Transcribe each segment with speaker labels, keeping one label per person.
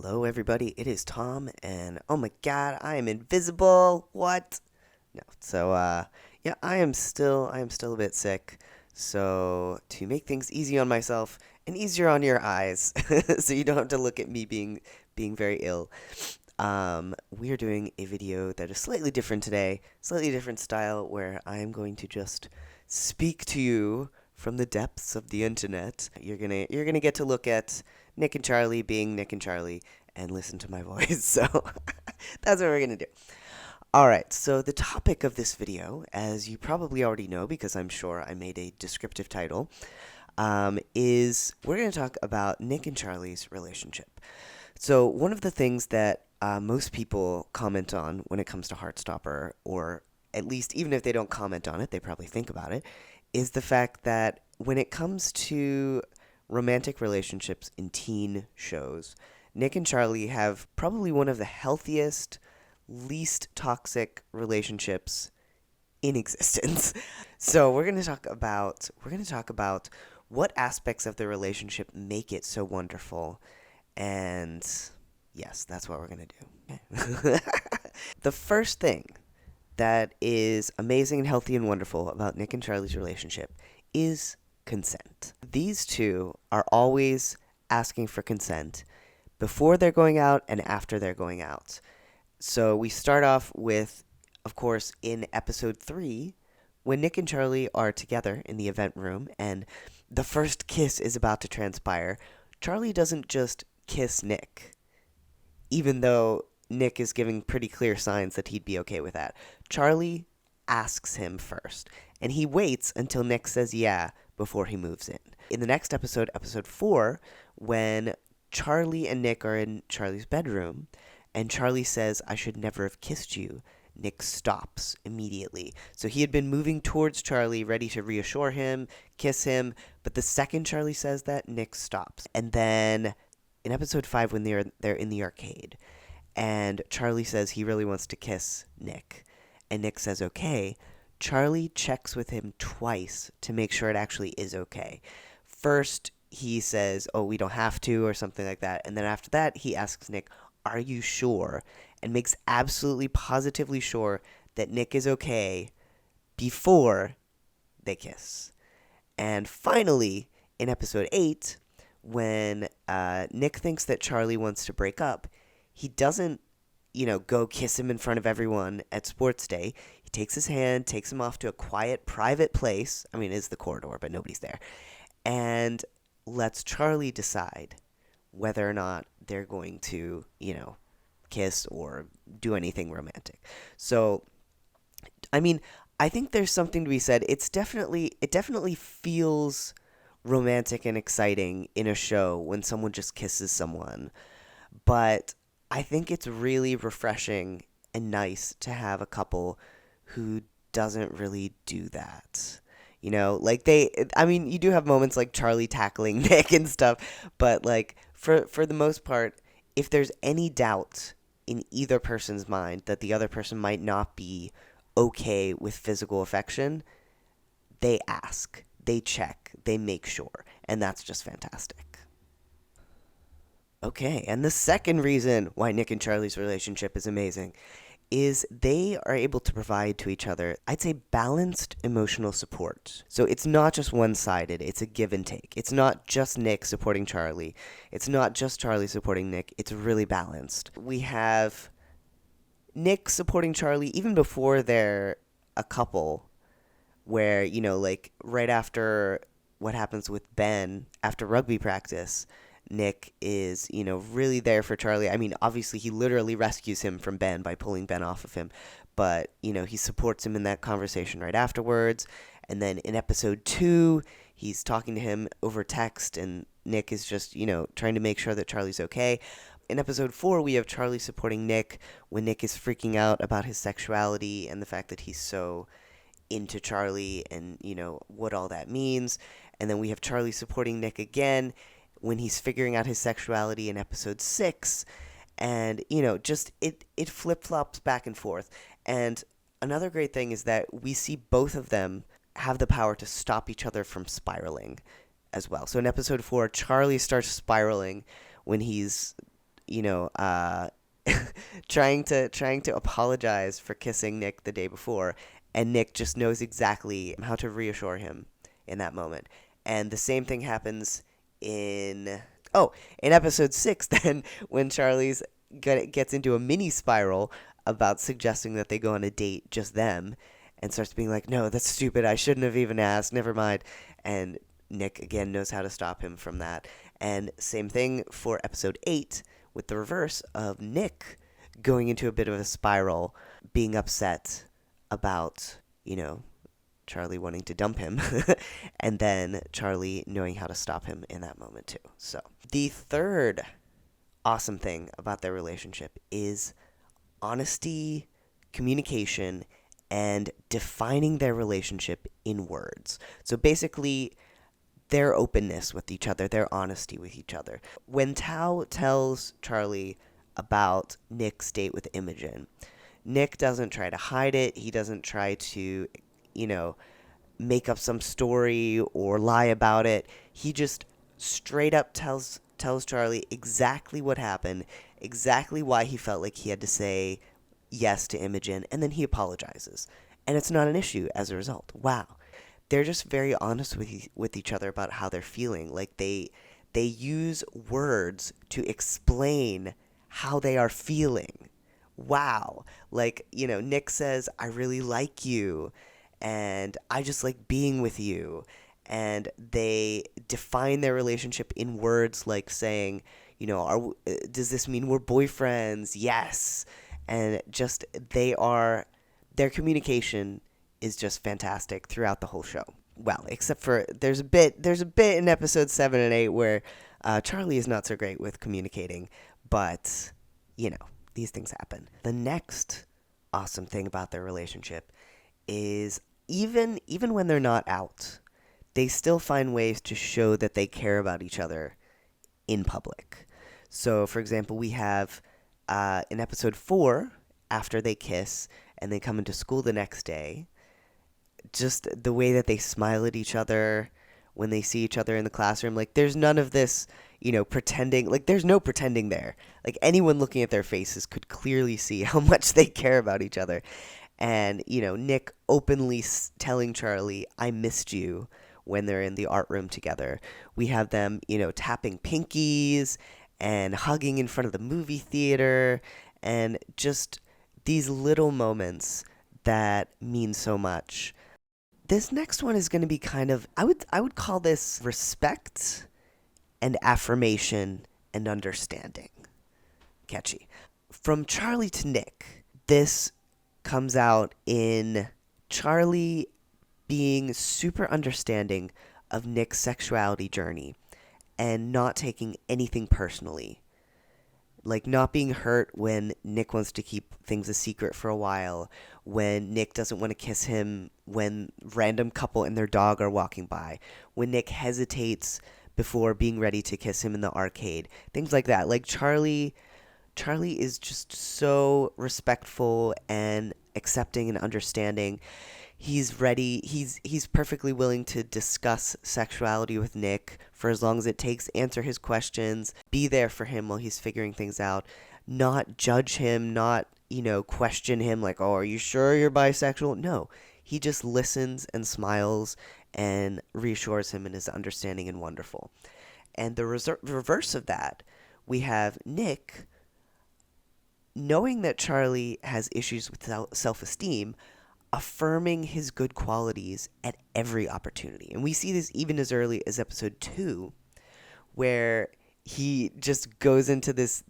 Speaker 1: Hello, everybody. It is Tom, and oh my God, I am invisible. What? No. Yeah, I am still a bit sick. So to make things easy on myself and easier on your eyes, so you don't have to look at me being very ill. We are doing a video that is slightly different today, slightly different style, where I am going to just speak to you from the depths of the internet. You're gonna get to look at Nick and Charlie being Nick and Charlie and listen to my voice. So that's what we're gonna do. All right, so the topic of this video, as you probably already know because I'm sure I made a descriptive title, is we're going to talk about Nick and Charlie's relationship. So, one of the things that most people comment on when it comes to Heartstopper, or at least even if they don't comment on it, they probably think about it, is the fact that when it comes to romantic relationships in teen shows, Nick and Charlie have probably one of the healthiest, least toxic relationships in existence. So we're going to talk about what aspects of the relationship make it so wonderful, and yes, that's what we're going to do. Okay. The first thing that is amazing and healthy and wonderful about Nick and Charlie's relationship is consent. These two are always asking for consent before they're going out and after they're going out. So we start off with, of course, in episode 3, when Nick and Charlie are together in the event room and the first kiss is about to transpire. Charlie doesn't just kiss Nick, even though Nick is giving pretty clear signs that he'd be okay with that. Charlie asks him first, and he waits until Nick says yeah before he moves in. In the next episode, episode 4, when Charlie and Nick are in Charlie's bedroom, and Charlie says, "I should never have kissed you," Nick stops immediately. So he had been moving towards Charlie, ready to reassure him, kiss him, but the second Charlie says that, Nick stops. And then in episode 5, when they're in the arcade, and Charlie says he really wants to kiss Nick, and Nick says okay, Charlie checks with him twice to make sure it actually is okay. First, he says, "Oh, we don't have to," or something like that, and then after that, he asks Nick, "Are you sure?" and makes absolutely positively sure that Nick is okay before they kiss. And finally, in episode 8, when Nick thinks that Charlie wants to break up, he doesn't, go kiss him in front of everyone at sports day. He takes his hand, takes him off to a quiet, private place. I mean, it's the corridor, but nobody's there. And lets Charlie decide whether or not they're going to, kiss or do anything romantic. So, I mean, I think there's something to be said. It definitely feels romantic and exciting in a show when someone just kisses someone. But I think it's really refreshing and nice to have a couple who doesn't really do that. You do have moments like Charlie tackling Nick and stuff, but like for the most part, if there's any doubt in either person's mind that the other person might not be okay with physical affection, they ask, they check, they make sure, and that's just fantastic. Okay, and the second reason why Nick and Charlie's relationship is amazing is they are able to provide to each other, I'd say, balanced emotional support. So it's not just one-sided, it's a give and take. It's not just Nick supporting Charlie. It's not just Charlie supporting Nick. It's really balanced. We have Nick supporting Charlie even before they're a couple, where, right after what happens with Ben after rugby practice, Nick is, really there for Charlie. I mean, obviously, he literally rescues him from Ben by pulling Ben off of him. But, he supports him in that conversation right afterwards. And then in episode 2, he's talking to him over text, and Nick is just, trying to make sure that Charlie's okay. In episode 4, we have Charlie supporting Nick when Nick is freaking out about his sexuality and the fact that he's so into Charlie and, what all that means. And then we have Charlie supporting Nick again when he's figuring out his sexuality in episode 6, and, just it flip-flops back and forth. And another great thing is that we see both of them have the power to stop each other from spiraling as well. So in episode 4, Charlie starts spiraling when he's trying to apologize for kissing Nick the day before, and Nick just knows exactly how to reassure him in that moment. And the same thing happens in in episode 6 then, when Charlie's gets into a mini spiral about suggesting that they go on a date, just them, and starts being like, no, that's stupid, I shouldn't have even asked, never mind. And Nick again knows how to stop him from that. And same thing for episode 8, with the reverse of Nick going into a bit of a spiral, being upset about, Charlie wanting to dump him, and then Charlie knowing how to stop him in that moment too. So, the third awesome thing about their relationship is honesty, communication, and defining their relationship in words. So basically, their openness with each other, their honesty with each other. When Tao tells Charlie about Nick's date with Imogen, Nick doesn't try to hide it. He doesn't try to, make up some story or lie about it. He just straight up tells Charlie exactly what happened, exactly why he felt like he had to say yes to Imogen, and then he apologizes. And it's not an issue as a result. Wow. They're just very honest with each other about how they're feeling. Like they use words to explain how they are feeling. Wow. Like, Nick says, I really like you, and I just like being with you. And they define their relationship in words like saying, does this mean we're boyfriends? Yes. And just their communication is just fantastic throughout the whole show. Well, except for there's a bit in episodes 7 and 8 where Charlie is not so great with communicating, but these things happen. The next awesome thing about their relationship is even when they're not out, they still find ways to show that they care about each other in public. So, for example, we have in episode 4, after they kiss and they come into school the next day, just the way that they smile at each other when they see each other in the classroom. Like, there's none of this, pretending. Like, there's no pretending there. Like, anyone looking at their faces could clearly see how much they care about each other. And, Nick openly telling Charlie, I missed you, when they're in the art room together. We have them, tapping pinkies and hugging in front of the movie theater, and just these little moments that mean so much. This next one is going to be kind of, I would call this respect and affirmation and understanding. Catchy. From Charlie to Nick, this comes out in Charlie being super understanding of Nick's sexuality journey and not taking anything personally. Like, not being hurt when Nick wants to keep things a secret for a while, when Nick doesn't want to kiss him when random couple and their dog are walking by, when Nick hesitates before being ready to kiss him in the arcade, things like that. Like, Charlie is just so respectful and accepting and understanding. He's ready. He's perfectly willing to discuss sexuality with Nick for as long as it takes, answer his questions, be there for him while he's figuring things out, not judge him, not, question him like, oh, are you sure you're bisexual? No, he just listens and smiles and reassures him and is understanding and wonderful. And the reverse of that, we have Nick knowing that Charlie has issues with self-esteem, affirming his good qualities at every opportunity. And we see this even as early as episode 2, where he just goes into this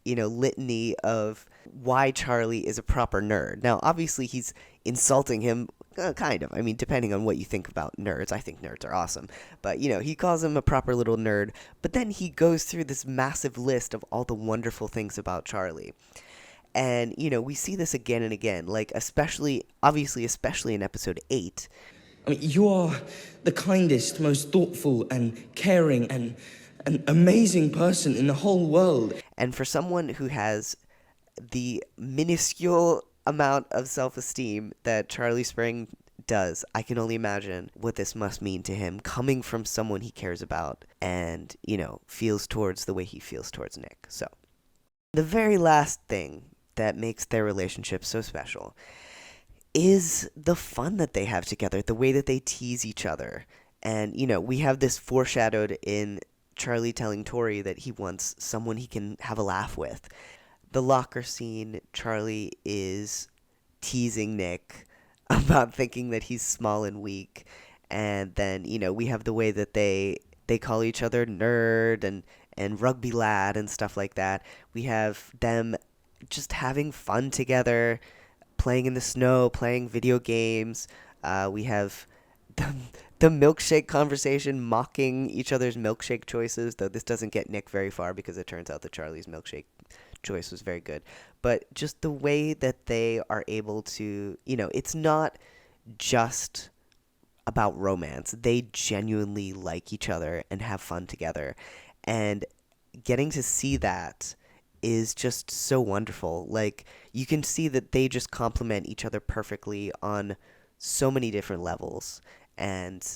Speaker 1: litany of why Charlie is a proper nerd. Now, obviously, he's insulting him, kind of. I mean, depending on what you think about nerds. I think nerds are awesome. But, he calls him a proper little nerd. But then he goes through this massive list of all the wonderful things about Charlie. And, we see this again and again, like, especially in episode 8.
Speaker 2: I mean, you are the kindest, most thoughtful and caring and an amazing person in the whole world.
Speaker 1: And for someone who has the minuscule amount of self-esteem that Charlie Spring does, I can only imagine what this must mean to him, coming from someone he cares about and, feels towards the way he feels towards Nick. So, The very last thing that makes their relationship so special is the fun that they have together, the way that they tease each other. And, we have this foreshadowed in Charlie telling Tori that he wants someone he can have a laugh with. The locker scene, Charlie is teasing Nick about thinking that he's small and weak. And then, we have the way that they call each other nerd and rugby lad and stuff like that. We have them just having fun together, playing in the snow, playing video games. We have the, the milkshake conversation, mocking each other's milkshake choices, though this doesn't get Nick very far because it turns out that Charlie's milkshake choice was very good. But just the way that they are able to, it's not just about romance. They genuinely like each other and have fun together. And getting to see that is just so wonderful. Like, you can see that they just complement each other perfectly on so many different levels. And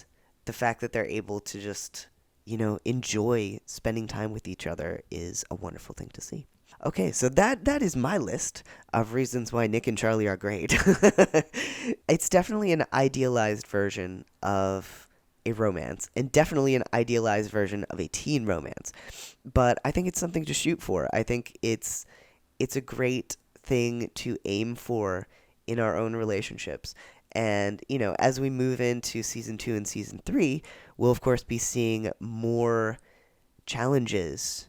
Speaker 1: the fact that they're able to just, enjoy spending time with each other is a wonderful thing to see. Okay, so that is my list of reasons why Nick and Charlie are great. It's definitely an idealized version of a romance, and definitely an idealized version of a teen romance. But I think it's something to shoot for. I think it's a great thing to aim for in our own relationships. And, as we move into season 2 and season 3, we'll of course be seeing more challenges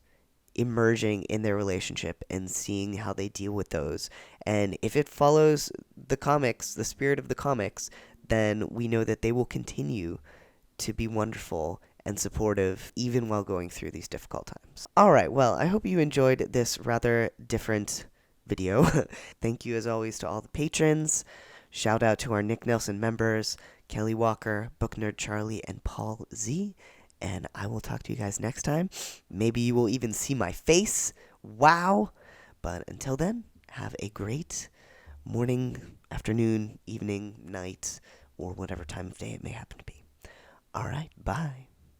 Speaker 1: emerging in their relationship and seeing how they deal with those. And if it follows the comics, the spirit of the comics, then we know that they will continue to be wonderful and supportive even while going through these difficult times. All right, well, I hope you enjoyed this rather different video. Thank you as always to all the patrons. Shout out to our Nick Nelson members, Kelly Walker, Book Nerd Charlie, and Paul Z. And I will talk to you guys next time. Maybe you will even see my face. Wow. But until then, have a great morning, afternoon, evening, night, or whatever time of day it may happen to be. All right, bye.